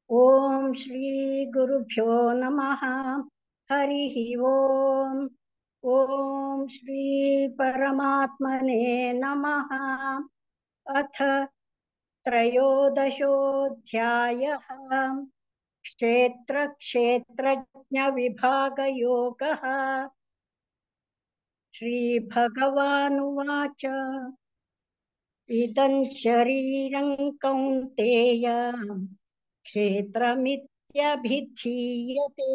ओम श्री गुरुभ्यो नमः। हरिः ओम। ओम श्री परमात्मने नमः। अथ त्रयोदशोऽध्यायः। क्षेत्र क्षेत्रज्ञ विभागयोगः। श्री भगवानुवाच इदं शरीरं कौन्तेय क्षेत्रमित्यभिधीयते।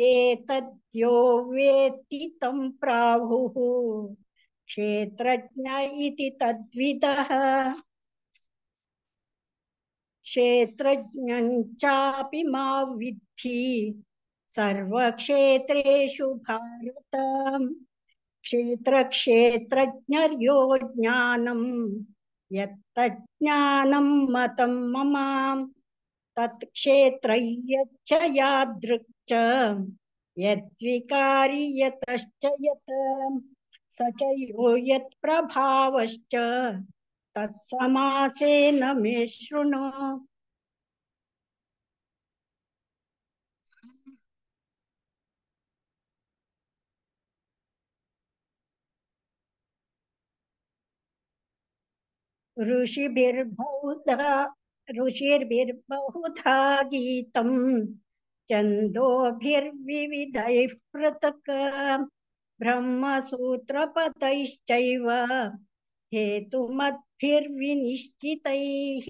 एतद्यो वेत्ति तं प्राहुः क्षेत्रज्ञ इति तद्विदः। क्षेत्रज्ञं चापि मा विद्धि सर्वक्षेत्रेषु भारत। क्षेत्रक्षेत्रज्ञयो ज्ञानं यत्तज्ज्ञानं मतं मम। तत्क्षेत्रय्यच्च यादृक् च यद्विकारि यतश्च यत् स च यो यत्प्रभावश्च तत्समासेन मे शृणु। ऋषिभिर्बहुधा गीतम् छन्दोभिर्विविधैः पृथक्। ब्रह्मसूत्रपदैश्चैव हेतुमद्भिर्विनिश्चितैः।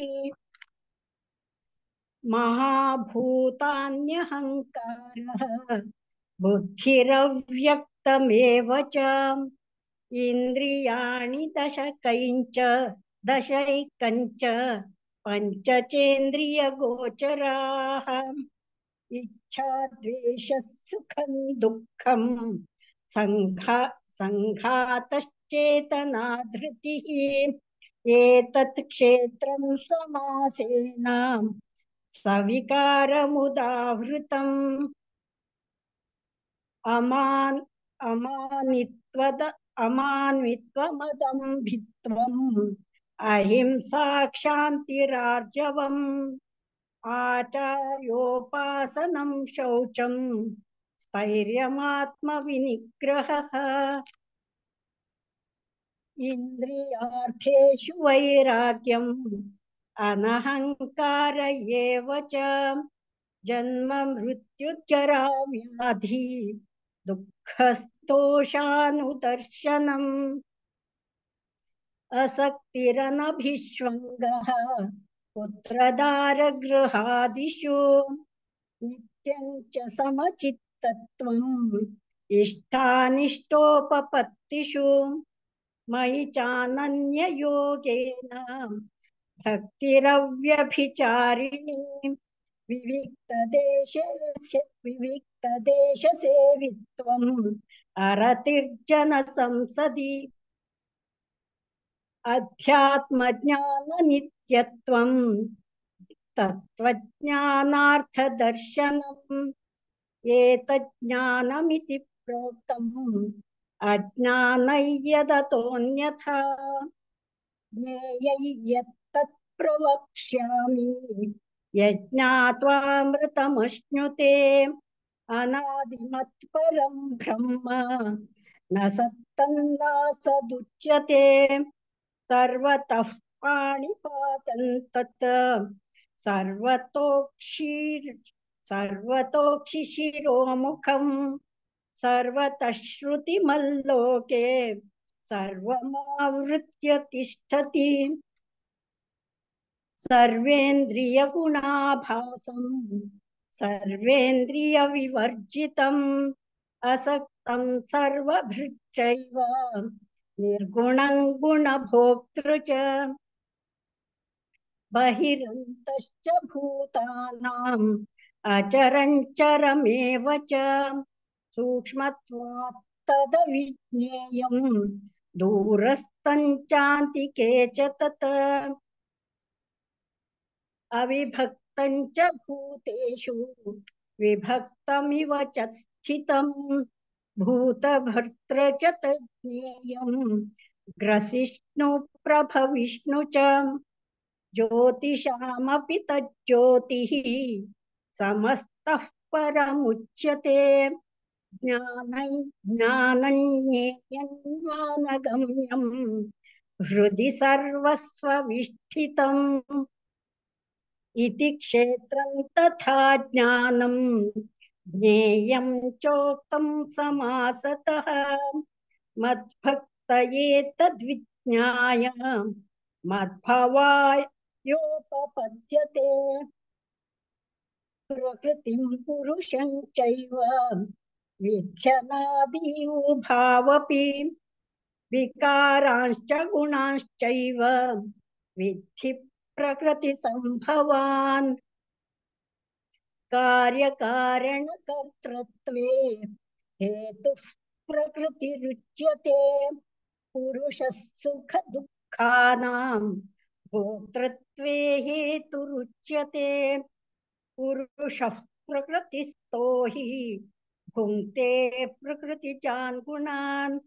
महाभूतान्यहङ्कारः बुद्धिरव्यक्तमेव च। इन्द्रियाणि दशैकञ्च पञ्चचेन्द्रियगोचराः। इच्छा द्वेषः सुखं दुःखं संघातश्चेतना धृतिः। एतत् क्षेत्रं समासेन सविकारमुदाहृतम्। अमान् अमानित्वमदम्भित्वम् अहिंसा क्षान्तिरार्जवम् आचार्योपासनं शौचं स्थैर्यमात्मविनिग्रहः। इन्द्रियार्थेषु वैराग्यम् अनहङ्कार एव च। जन्म मृत्युजरा व्याधि दुःखस्तोषानुदर्शनम्। असक्तिरनभिष्वङ्गः पुत्रदारगृहादिषु। नित्यं च समचित्तत्वम् इष्टानिष्टोपपत्तिषु। मयि चानन्ययोगेन भक्तिरव्यभिचारिणी। विविक्तदेशसेवित्वम् अरतिर्जनसंसदि। अध्यात्मज्ञाननित्यत्वम् तत्त्वज्ञानार्थदर्शनम्। एतज्ज्ञानमिति प्रोक्तम् अज्ञानै यदतोऽन्यथा। ज्ञेयै यत्तत् प्रवक्ष्यामि यज्ञात्वामृतमश्नुते। अनादिमत्परं ब्रह्म न सत्तन्नासदुच्यते। सर्वतः पाणिपातं तत् सर्वतोक्षिशिरोमुखम्। सर्वतः श्रुतिमल्लोके सर्वमावृत्य तिष्ठति। सर्वेन्द्रियगुणाभासं सर्वेन्द्रियविवर्जितम् असक्तं सर्वभृच्चैव निर्गुणं गुणभोक्तृ च। बहिरन्तश्च भूतानाम् अचरञ्चरमेव च। सूक्ष्मत्वात् तदविज्ञेयम् दूरस्थञ्चान्तिके च तत्। अविभक्तं च भूतेषु विभक्तमिव च स्थितम्। भूतभर्तृ च तज्ज्ञेयम् ग्रसिष्णु प्रभविष्णु च। ज्योतिषामपि तज्ज्योतिः समस्तः परमुच्यते ज्ञानं ज्ञानगम्यं हृदि सर्वस्वविष्ठितम् इति क्षेत्रं तथा ज्ञानं ज्ञेयं चोक्तं समासतः मद्भक्तये तद्विज्ञाय मद्भवायोपपद्यते प्रकृतिं पुरुषं चैव विध्यनादि उभावपि विकारांश्च गुणांश्चैव विद्धि प्रकृतिसम्भवान् कार्यकारणकर्तृत्वे हेतुः प्रकृतिरुच्यते पुरुषः सुखदुःखानां भोक्तृत्वे हेतुरुच्यते पुरुषः प्रकृतिस्थो हि भुङ्क्ते प्रकृतिजान् गुणान्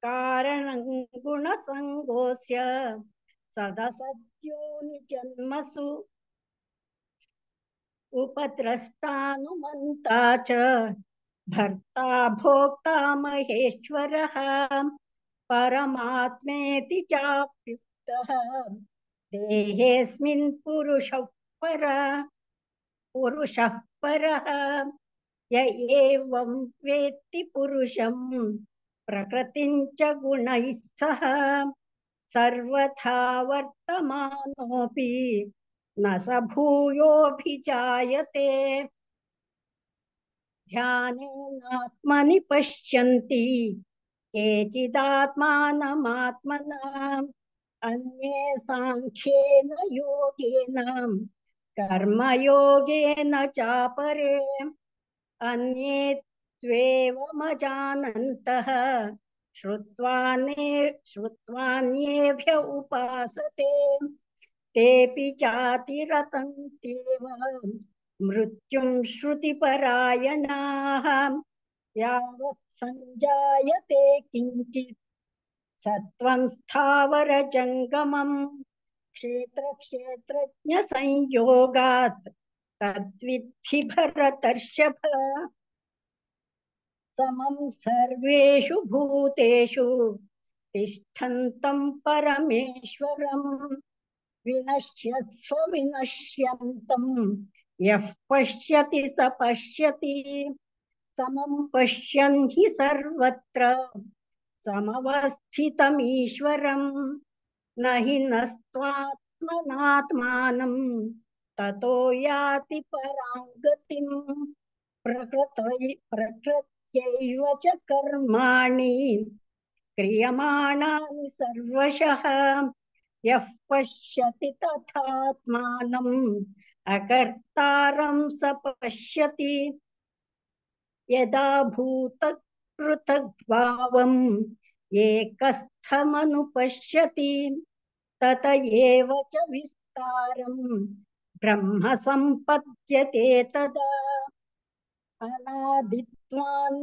कारणं गुणसङ्गोऽस्य सदसद्योनिजन्मसु उपद्रष्टानुमन्ता च भर्ता भोक्ता महेश्वरः परमात्मेति चाप्युक्तः देहेऽस्मिन् पुरुषः परः य एवं वेत्ति पुरुषं प्रकृतिं च गुणैः सह सर्वथा वर्तमानोऽपि न स भूयोऽभिजायते ध्यानेनात्मनि पश्यन्ति केचिदात्मानमात्मना अन्ये साङ्ख्येन योगेन कर्मयोगेन चापरे अन्ये त्वेवमजानन्तः श्रुत्वान्येभ्य उपासते तेऽपि चातिरतन्त्येव मृत्युं श्रुतिपरायणाः यावत् सञ्जायते किञ्चित् सत्त्वं स्थावरजङ्गमम् क्षेत्रक्षेत्रज्ञसंयोगात् तद्विद्धि भरतर्षभ समं सर्वेषु भूतेषु तिष्ठन्तं परमेश्वरं विनश्यत्स्व विनश्यन्तं यः पश्यति स पश्यति समं पश्यन् हि सर्वत्र समवस्थितमीश्वरं न हि नस्त्वात्मनात्मानं ततो याति परां गतिम् प्रकृत्यैव च कर्माणि क्रियमाणानि सर्वशः यः पश्यति तथात्मानम् अकर्तारं स पश्यति यदा भूतपृथग्भावम् एकस्थमनुपश्यति तत एव च विस्तारम् ब्रह्म सम्पद्यते तदा अनादित्वान्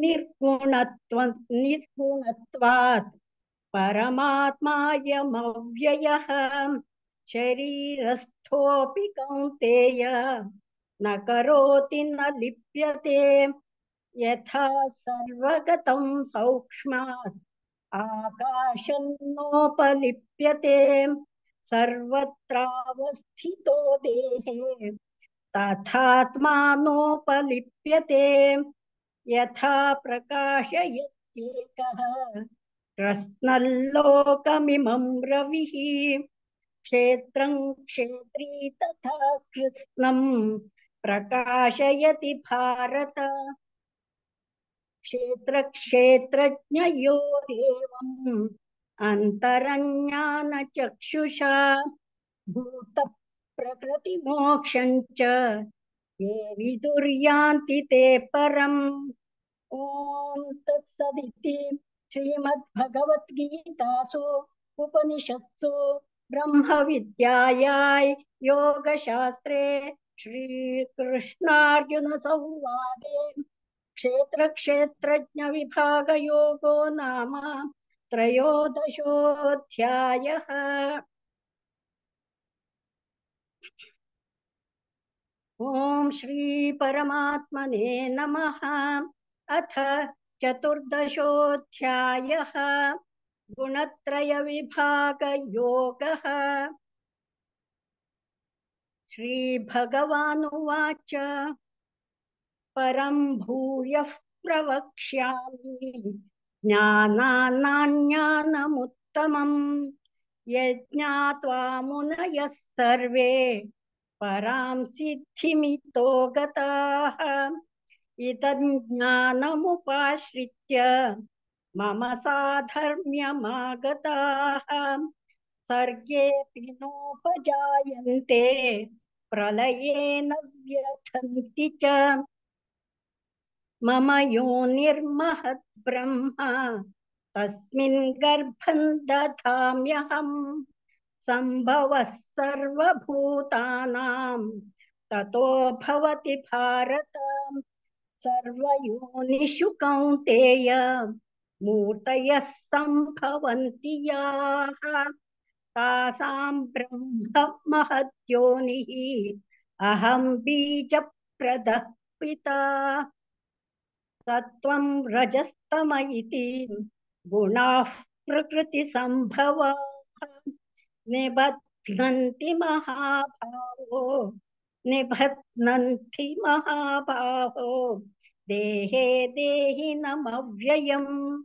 निर्गुणत्वात् परमात्मायमव्ययः शरीरस्थोऽपि कौन्तेय न करोति न लिप्यते यथा सर्वगतं सौक्ष्मात् आकाशन्नोपलिप्यते सर्वत्रावस्थितो देहे तथात्मानोपलिप्यते यथा प्रकाशयत्येकः कृत्स्नल्लोकमिमं रविः क्षेत्रं क्षेत्री तथा कृत्स्नं प्रकाशयति भारत क्षेत्रक्षेत्रज्ञयोरेवम् अन्तरज्ञानचक्षुषा भूतप्रकृतिमोक्षं च ये विदुर्यान्ति ते परम् ॐ तत्सदिति श्रीमद्भगवद्गीतासु उपनिषत्सु ब्रह्मविद्यायां योगशास्त्रे श्रीकृष्णार्जुनसंवादे क्षेत्रक्षेत्रज्ञविभागयोगो नाम त्रयोदशोऽध्यायः। ॐ श्री परमात्मने नमः। अथ चतुर्दशोऽध्यायः। गुणत्रयविभागयोगः। श्रीभगवानुवाच परं भूयः प्रवक्ष्यामि ज्ञानानाज्ञानमुत्तमम् यज्ञात्वा मुनयः सर्वे परां सिद्धिमितो गताः। इदं ज्ञानमुपाश्रित्य मम साधर्म्यमागताः सर्गेऽपि नोपजायन्ते प्रलये न व्यथन्ति च। मम योनिर्महद् ब्रह्म तस्मिन् गर्भं दधाम्यहम् सम्भवः सर्वभूतानां ततो भवति भारत। सर्वयोनिषु कौन्तेय मूर्तयः सम्भवन्ति याः तासां ब्रह्म महद्योनिः अहं बीजप्रदः पिता। सत्त्वं रजस्तम इति गुणाः प्रकृतिसम्भवाः निबध्नन्ति महाभावो निबध्नन्ति महाबाहो देहे देहिनमव्ययम्।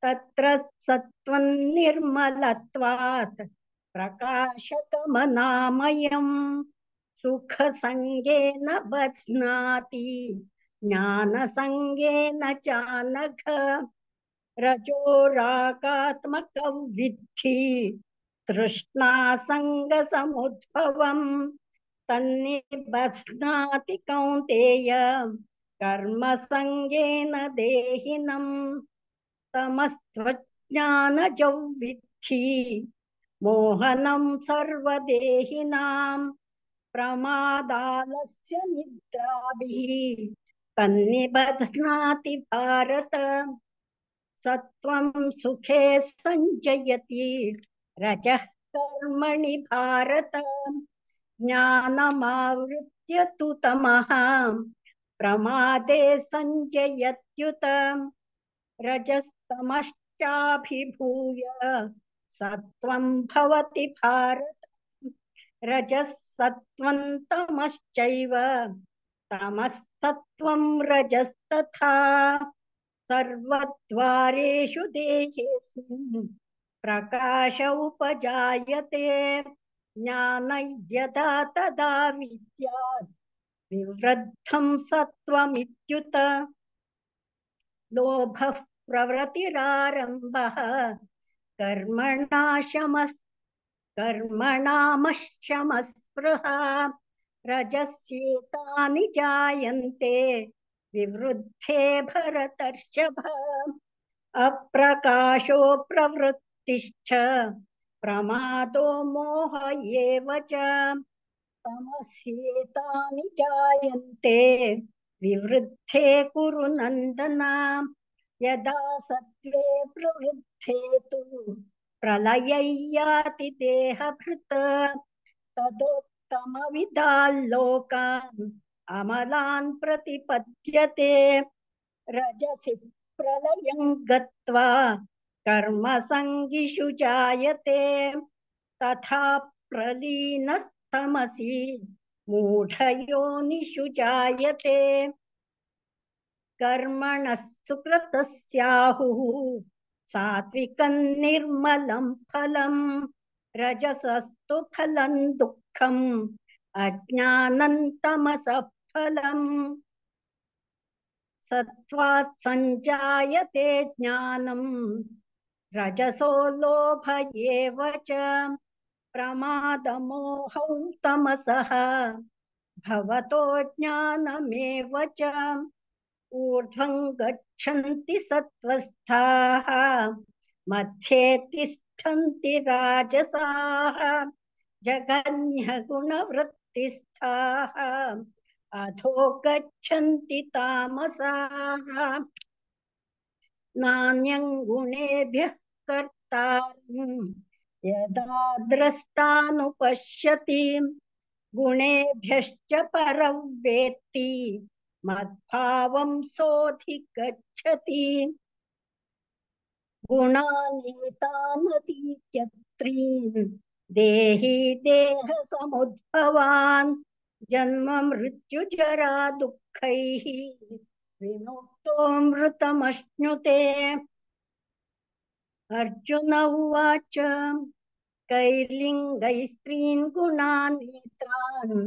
तत्र सत्त्वं निर्मलत्वात् प्रकाशकमनामयम् सुखसङ्गेन बध्नाति ज्ञानसङ्गेन चानघ। रजो रागात्मकं विद्धि तृष्णासङ्गसमुद्भवम् तन्निबध्नाति कौन्तेय कर्मसङ्गेन देहिनम्। तमस्त्वज्ञानजौ विद्धि मोहनं सर्वदेहिनां प्रमादालस्य निद्राभिः तन्निबध्नाति भारत। सत्त्वं सुखे सञ्जयति रजः कर्मणि भारत ज्ञानमावृत्य तु तमः प्रमादे सञ्जयत्युत। रजस्तमश्चाभिभूय सत्त्वं भवति भारत रजः सत्त्वं तमश्चैव तमस्तत्त्वं रजस्तथा। सर्वद्वारेषु देहेऽस्मिन् प्रकाश उपजायते ज्ञानं यदा तदा विद्यात् विवृद्धं सत्त्वमित्युत। लोभः प्रवृत्तिरारम्भः कर्मणामश्चमस्पृहा रजस्येतानि जायन्ते विवृद्धे भरतर्षभ। अप्रकाशो प्रवृत्तिश्च प्रमादो मोह एव च तमस्येतानि जायन्ते विवृद्धे कुरु नन्दन। यदा सत्त्वे प्रवृद्धे तु प्रलयै याति देहभृत् तदोत्तमविदाल्लोकान् अमलान् प्रतिपद्यते। रजसि प्रलयं गत्वा कर्मसङ्गिषु जायते तथा प्रलीनस्तमसि मूढयोनिषु जायते। कर्मणः सुकृतस्याहुः सात्विकं निर्मलं फलं रजसस्तु फलं दुःखम् अज्ञानं तमसः फलम्। सत्त्वात् सञ्जायते ज्ञानं रजसो लोभ एव च प्रमादमोहौ तमसः भवतो ज्ञानमेव च। ऊर्ध्वं गच्छन्ति सत्त्वस्थाः मध्ये तिष्ठन्ति राजसाः जघन्यगुणवृत्तिस्थाः अधो गच्छन्ति तामसाः। नान्यं गुणेभ्यः कर्तारं यदा द्रष्टानुपश्यति गुणेभ्यश्च परव्वेत्ति मद्भावं सोऽधिगच्छति गुणानेतानतीत्यत्रीन् देहि देहसमुद्भवान् जन्म मृत्युजरा दुःखैः विमुक्तो मृतमश्नुते अर्जुन उवाच कैर्लिङ्गैस्त्रीन् गुणान् नेत्रान्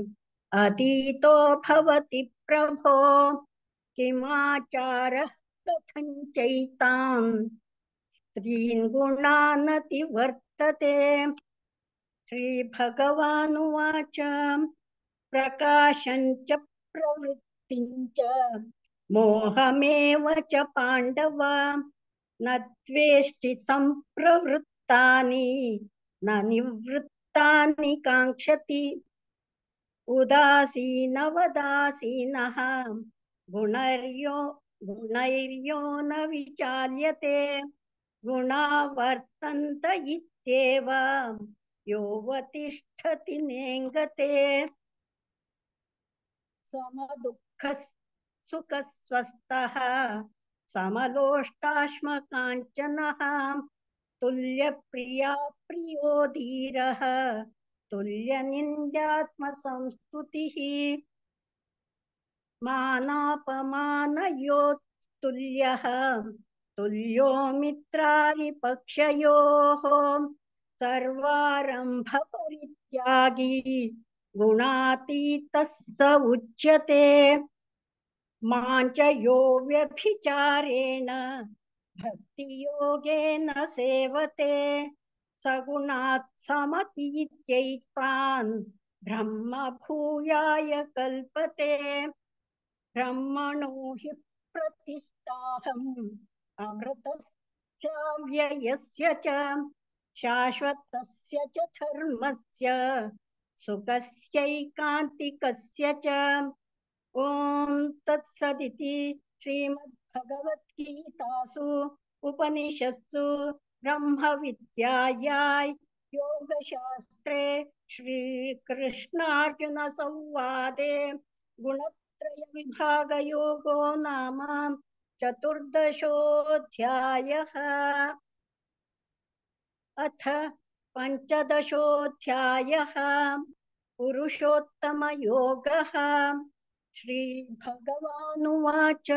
अतीतो भवति प्रभो किमाचारः कथं चैतान् स्त्रीन् गुणानतिवर्तते श्रीभगवानुवाच प्रकाशं च प्रवृत्तिं च मोहमेव च पाण्डव न द्वेष्टि सम्प्रवृत्तानि न निवृत्तानि काङ्क्षति उदासीनवदासीनः गुणैर्यो न विचाल्यते गुणा वर्तन्त इत्येव योऽवतिष्ठति नेङ्गते समदुःखः सुखस्वस्थः समलोष्टाश्मकाञ्चनः तुल्यप्रिया प्रियो धीरः तुल्यनिन्द्यात्मसंस्तुतिः मानापमानयोस्तुल्यः तुल्यो मित्रारिपक्षयोः सर्वारम्भपरित्यागी गुणातीतः स उच्यते माञ्च यो व्यभिचारेण भक्तियोगेन सेवते सगुणात् समतीत्यैतान् ब्रह्म भूयाय कल्पते ब्रह्मणो हि प्रतिष्ठाहम् अमृतस्याव्ययस्य च शाश्वतस्य च धर्मस्य सुखस्यैकान्तिकस्य च ॐ तत्सदिति श्रीमद्भगवद्गीतासु उपनिषत्सु ब्रह्मविद्यायां योगशास्त्रे श्रीकृष्णार्जुनसंवादे गुणत्रयविभागयोगो नाम चतुर्दशोऽध्यायः। अथ पञ्चदशोऽध्यायः पुरुषोत्तमयोगः। श्रीभगवानुवाच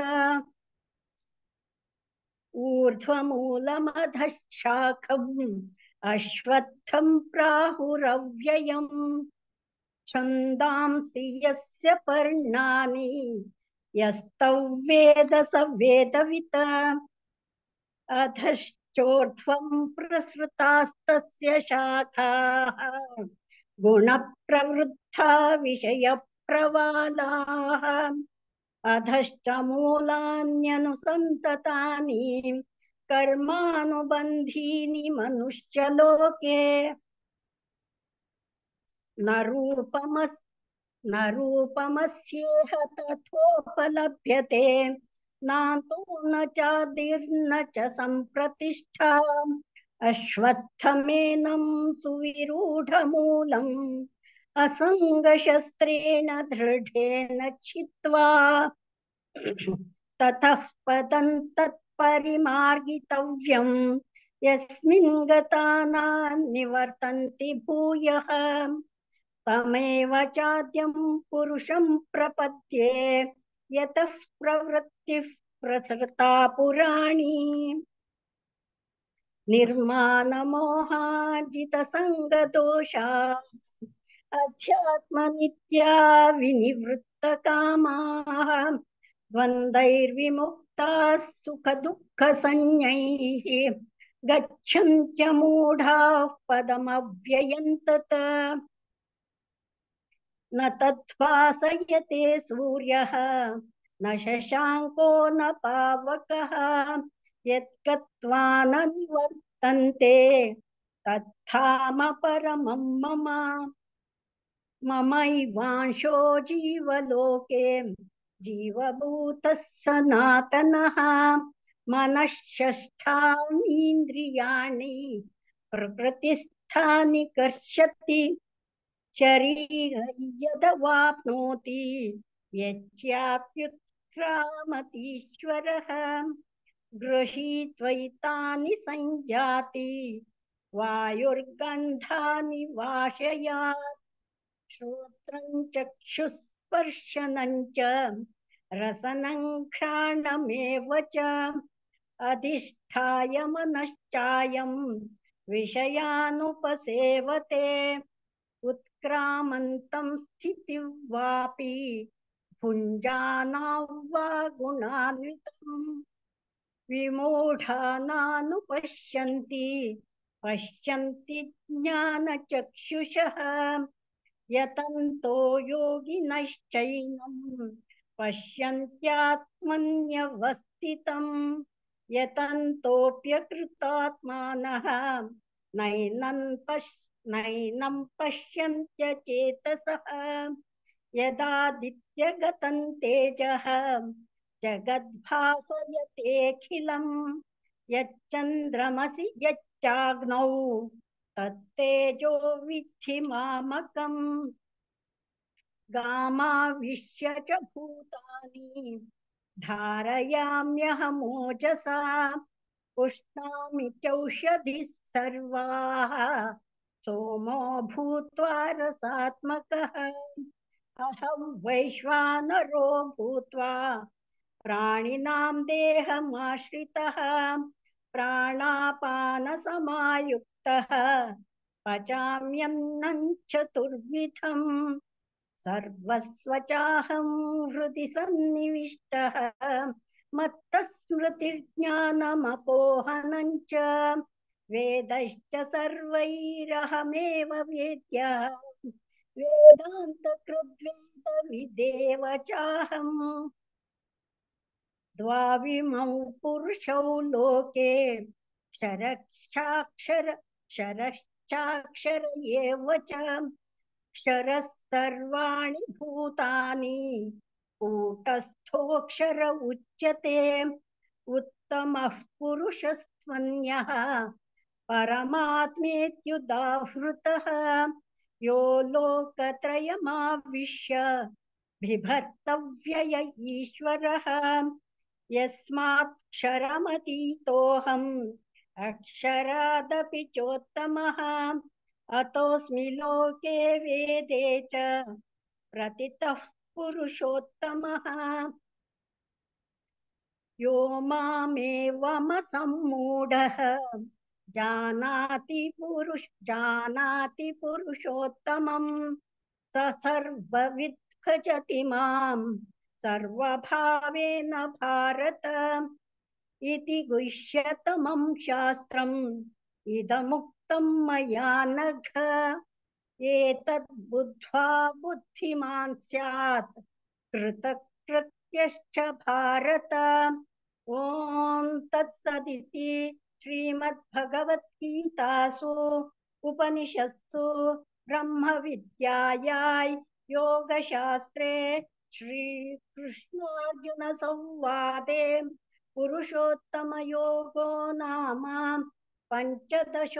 ऊर्ध्वमूलमधः शाखम् अश्वत्थं प्राहुरव्ययम् छन्दांसि यस्य पर्णानि यस्तौ वेद स वेदवित् अधश्चोर्ध्वं प्रसृतास्तस्य शाखाः गुणप्रवृद्धा विषयप्रवालाः अधश्च मूलान्यनुसन्ततानि कर्मानुबन्धीनि मनुष्यलोके न रूपमस्येह तथोपलभ्यते नान्तो न चादिर्न च सम्प्रतिष्ठा अश्वत्थमेनं सुविरूढमूलम् असङ्गशस्त्रेण दृढेन छित्त्वा ततः पदं तत्परिमार्गितव्यम् यस्मिन् गता न निवर्तन्ति भूयः तमेव चाद्यं पुरुषं प्रपद्ये यतः प्रवृत्तिः प्रसृता पुराणी निर्मानमोहाजितसङ्गदोषा अध्यात्मनित्या विनिवृत्तकामाः द्वन्द्वैर्विमुक्ताः सुखदुःखसंज्ञैः गच्छन्त्यमूढाः पदमव्ययं तत् न तद्भासयते सूर्यः न शशाङ्को न पावकः यद्गत्वा न निवर्तन्ते तत्धाम परमं मम ममैवांशो जीवलोके जीवभूतः सनातनः मनःषष्ठानीन्द्रियाणि प्रकृतिस्थानि कर्षति शरीरं यदवाप्नोति यच्चाप्युत्क्रामतीश्वरः गृहीत्वैतानि संयाति वायुर्गन्धानि वाशयात् श्रोत्रं चक्षुस्पर्शनं च रसनं घ्राणमेव च अधिष्ठाय मनश्चायं विषयानुपसेवते उत्क्रामन्तं स्थितिर्वापि भुञ्जानं वा गुणान्वितम् विमूढानानुपश्यन्ति पश्यन्ति ज्ञानचक्षुषः यतन्तो योगिनश्चैनं पश्यन्त्यात्मन्यवस्थितम् यतन्तोऽप्यकृतात्मानः नैनं पश्यन्त्यचेतसः यदादित्यगतं तेजः जगद्भासयतेऽखिलम् यच्चन्द्रमसि यच्चाग्नौ तत्तेजो विद्धि मामकम् गामाविश्य च भूतानि धारयाम्यहमोजसा पुष्णामि चौषधिः सर्वाः सोमो भूत्वा रसात्मकः अहं वैश्वानरो भूत्वा प्राणिनां देहमाश्रितः प्राणापानसमायुक्तः पचाम्यन्नं चतुर्विधम् सर्वस्वचाहं हृदि सन्निविष्टः मत्तः स्मृतिर्ज्ञानमपोहनं च वेदैश्च सर्वैरहमेव वेद्यः वेदान्तकृद्वेदविदेव चाहम् द्वाविमौ पुरुषौ लोके क्षरश्चाक्षर एव च क्षरः सर्वाणि भूतानि कूटस्थोऽक्षर उच्यते उत्तमः पुरुषस्त्वन्यः परमात्मेत्युदाहृतः यो लोकत्रयमाविश्य बिभर्तव्यय ईश्वरः यस्मात्क्षरमतीतोऽहम् अक्षरादपि चोत्तमः अतोऽस्मि लोके वेदे च प्रतितः पुरुषोत्तमः यो मामेवमसम्मूढः जानाति पुरुषोत्तमम् स सर्वविद् भजति माम् सर्वभावेन भारत इति गुह्यतमं शास्त्रम् इदमुक्तं मया नघ एतद् बुद्ध्वा बुद्धिमान् स्यात् कृतकृत्यश्च भारत ॐ तत्सदिति श्रीमद्भगवद्गीतासु उपनिषत्सु ब्रह्मविद्यायां योगशास्त्रे श्रीकृष्णार्जुन संवादे पुरुषोत्तमयोगो नाम पञ्चदशोऽध्यायः।